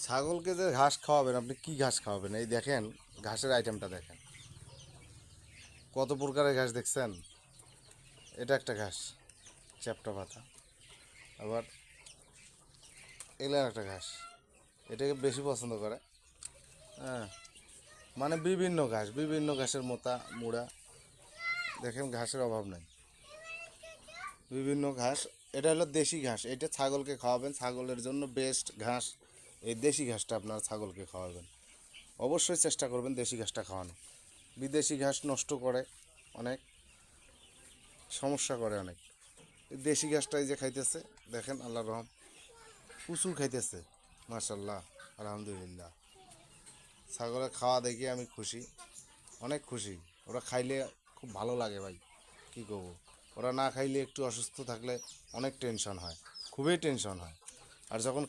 ছাগলকে যে ঘাস খাওয়াবেন, আপনি কি ঘাস খাওয়াবেন? এই দেখেন, ঘাসের আইটেমটা দেখেন, কত প্রকারের ঘাস দেখছেন। এটা একটা ঘাস, চ্যাপ্টা পাতা। আবার এগুলো একটা ঘাস, এটাকে বেশি পছন্দ করে। হ্যাঁ, মানে বিভিন্ন ঘাস, বিভিন্ন ঘাসের মোতা মুড়া। দেখেন, ঘাসের অভাব নাই, বিভিন্ন ঘাস। এটা হলো দেশি ঘাস, এটা ছাগলকে খাওয়াবেন, ছাগলের জন্য বেস্ট ঘাস। এই দেশি ঘাসটা আপনারা ছাগলকে খাওয়াবেন, অবশ্যই চেষ্টা করবেন দেশি ঘাসটা খাওয়ানো। বিদেশি ঘাস নষ্ট করে অনেক, সমস্যা করে অনেক। এই দেশি ঘাসটাই যে খাইতেছে, দেখেন আল্লাহ রহম, প্রচুর খাইতেছে, মাশাল্লাহ, আলহামদুলিল্লাহ। ছাগলের খাওয়া দেখে আমি খুশি, অনেক খুশি। ওরা খাইলে খুব ভালো লাগে ভাই, কী করবো। ওরা না খাইলে, একটু অসুস্থ থাকলে অনেক টেনশন হয়, খুবই টেনশন হয়। আর যখন